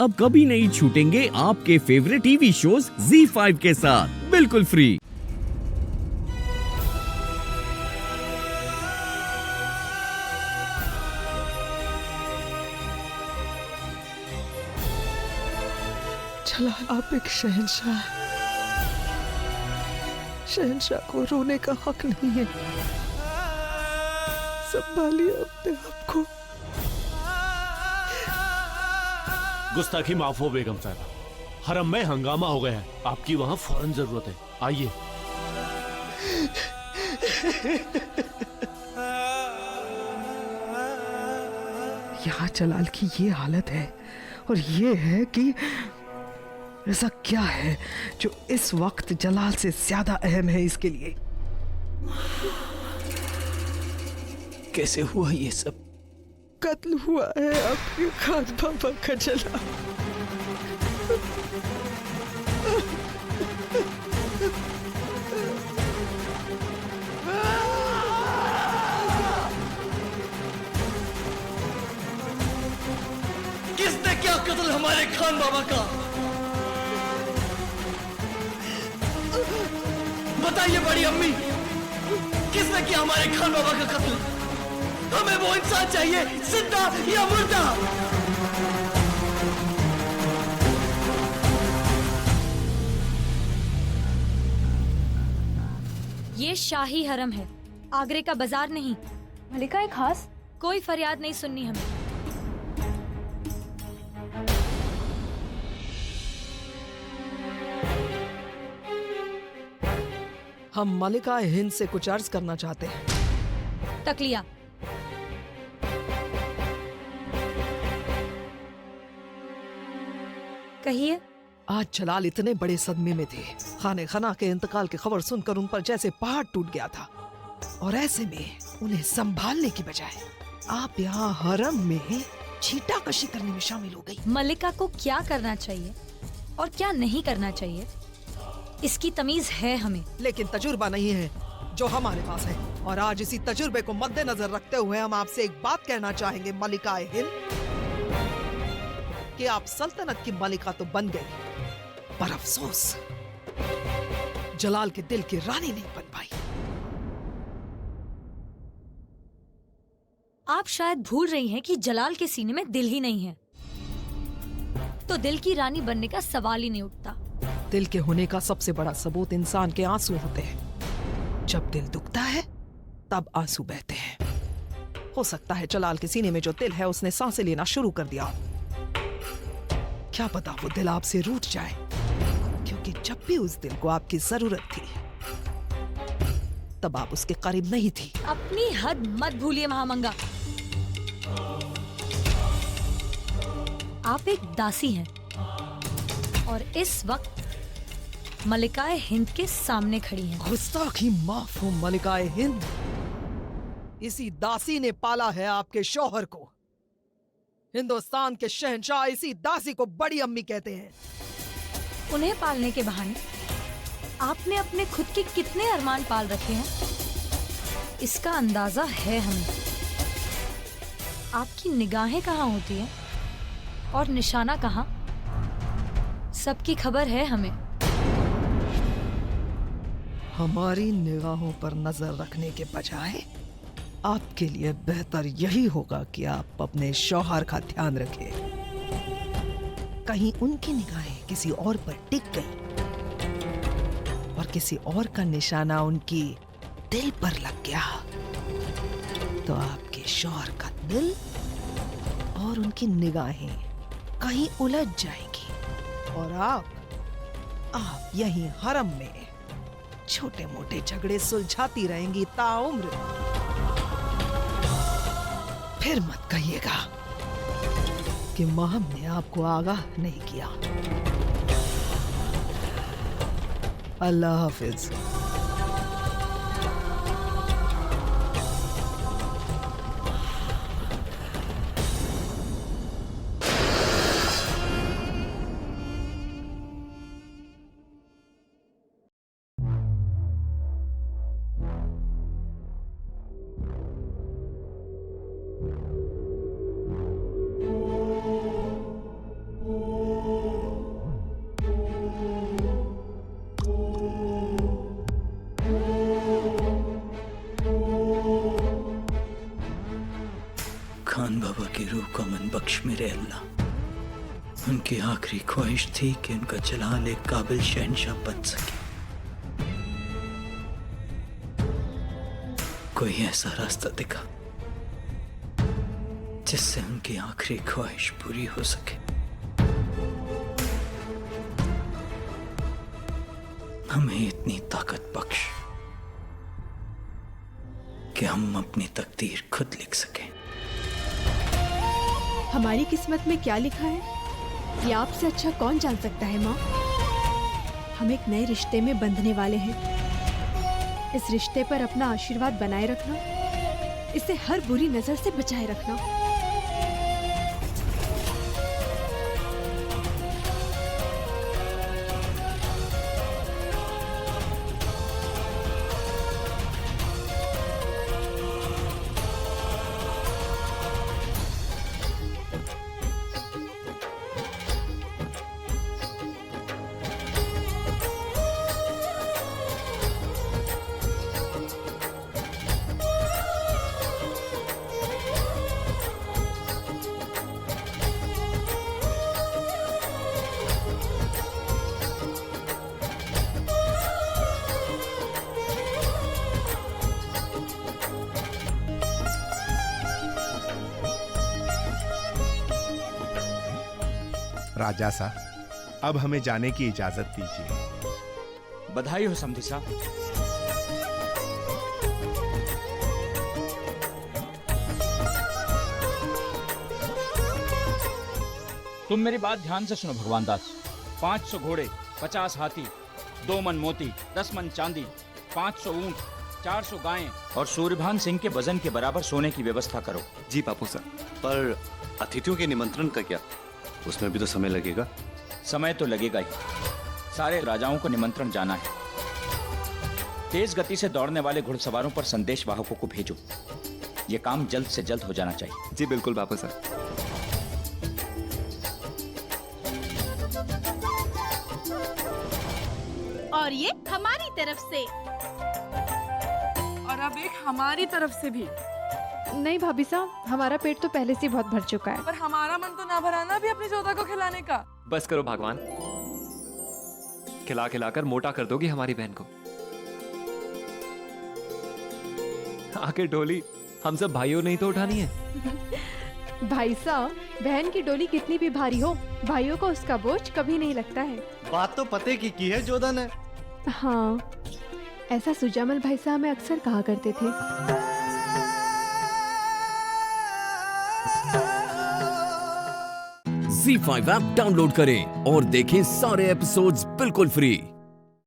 अब कभी नहीं छूटेंगे आपके फेवरेट टीवी शोज ZEE5 के साथ बिल्कुल फ्री। जलाल, आप एक शहंशाह, शहंशाह को रोने का हक नहीं है। संभालिए अपने आप को। गुस्ताखी माफ हो बेगम साहब, हरम में हंगामा हो गया है, आपकी वहां फौरन जरूरत है, आइए। यहाँ जलाल की ये हालत है, और ये है कि ऐसा क्या है जो इस वक्त जलाल से ज्यादा अहम है इसके लिए। कैसे हुआ ये सब? कत्ल हुआ है आपके खान बाबा का जलाल। किसने क्या कत्ल हमारे खान बाबा का? बताइए बड़ी अम्मी, किसने किया हमारे खान बाबा का कत्ल? हमें वो इंसान चाहिए, जिंदा या मुर्दा। ये शाही हरम है, आगरे का बाजार नहीं। मलिका एक खास कोई फरियाद नहीं सुननी हमें। हम मलिका हिंद से कुछ अर्ज करना चाहते हैं। तकलिया, कहिए। आज जलाल इतने बड़े सदमे में थे, खाने खना के इंतकाल की खबर सुनकर उन पर जैसे पहाड़ टूट गया था, और ऐसे में उन्हें संभालने की बजाय आप यहाँ हरम में छीटाकशी करने में शामिल हो गई। मलिका को क्या करना चाहिए और क्या नहीं करना चाहिए, इसकी तमीज है हमें। लेकिन तजुर्बा नहीं है जो हमारे पास है, और आज इसी तजुर्बे को मद्देनजर रखते हुए हम आपसे एक बात कहना चाहेंगे मलिका हिंद, कि आप सल्तनत की मलिका तो बन गई, पर अफसोस जलाल के दिल की रानी नहीं बन पाई। आप शायद भूल रही हैं कि जलाल के सीने में दिल ही नहीं है, तो दिल की रानी बनने का सवाल ही नहीं उठता। दिल के होने का सबसे बड़ा सबूत इंसान के आंसू होते हैं। जब दिल दुखता है तब आंसू बहते हैं। हो सकता है जलाल के सीने में जो दिल है उसने सांसें लेना शुरू कर दिया। क्या पता वो दिल आपसे रूठ जाए, क्योंकि जब भी उस दिल को आपकी जरूरत थी तब आप उसके करीब नहीं थी। अपनी हद मत भूलिए महामंगा। आप एक दासी हैं और इस वक्त मलिकाए हिंद के सामने खड़ी हैं। गुस्ताखी माफ हो मलिकाए हिंद, इसी दासी ने पाला है आपके शौहर को। हिंदुस्तान के शहंशाह इसी दासी को बड़ी अम्मी कहते हैं। उन्हें पालने के बहाने आपने अपने खुद के कितने अरमान पाल रखे हैं, इसका अंदाजा है हमें। आपकी निगाहें कहाँ होती हैं और निशाना कहाँ, सबकी खबर है हमें। हमारी निगाहों पर नजर रखने के बजाय आपके लिए बेहतर यही होगा कि आप अपने शौहर का ध्यान रखें। कहीं उनकी निगाहें किसी और पर टिक गई और किसी और का निशाना उनकी दिल पर लग गया, तो आपके शौहर का दिल और उनकी निगाहें कहीं उलझ जाएंगी, और आप यहीं हरम में छोटे मोटे झगड़े सुलझाती रहेंगी ताउम्र। फिर मत कहिएगा कि महम ने आपको आगाह नहीं किया। अल्लाह हाफिज। उनकी आखिरी ख्वाहिश थी कि उनका जलाल एक काबिल शहंशाह बन सके। कोई ऐसा रास्ता दिखा जिससे उनकी आखिरी ख्वाहिश पूरी हो सके। हमें इतनी ताकत बख्श कि हम अपनी तकदीर खुद लिख सकें। हमारी किस्मत में क्या लिखा है ये आपसे अच्छा कौन जान सकता है माँ। हम एक नए रिश्ते में बंधने वाले हैं। इस रिश्ते पर अपना आशीर्वाद बनाए रखना, इसे हर बुरी नजर से बचाए रखना। राजा साहब, अब हमें जाने की इजाजत दीजिए। बधाई हो समधी साहब। तुम मेरी बात ध्यान से सुनो भगवान दास। 500 घोड़े, 50 हाथी, 2 मन मोती, 10 मन चांदी, 500 ऊंट, 400 गायें और सूर्यभान सिंह के वजन के बराबर सोने की व्यवस्था करो। जी बापू साहब, पर अतिथियों के निमंत्रण का क्या? उसमें भी तो समय लगेगा। समय तो लगेगा ही। सारे राजाओं को निमंत्रण जाना है। तेज गति से दौड़ने वाले घुड़सवारों पर संदेश वाहकों को भेजो। ये काम जल्द से जल्द हो जाना चाहिए। जी बिल्कुल बापू साहब। और ये हमारी तरफ से, और अब एक हमारी तरफ से भी। नहीं भाभी साहब, हमारा पेट तो पहले से बहुत भर चुका है। पर हमारा मन तो ना भराना भी अपनी जोधा को खिलाने का। बस करो भगवान, खिला खिलाकर मोटा कर दोगी हमारी बहन को। आखिर डोली हम सब भाइयों ने ही तो उठानी है। भाई साहब, बहन की डोली कितनी भी भारी हो, भाइयों को उसका बोझ कभी नहीं लगता है। बात तो पते की है जोधा ने। हाँ, ऐसा सुजामल भाई साहब में अक्सर कहा करते थे। Z5 ऐप डाउनलोड करें और देखें सारे एपिसोड्स बिल्कुल फ्री।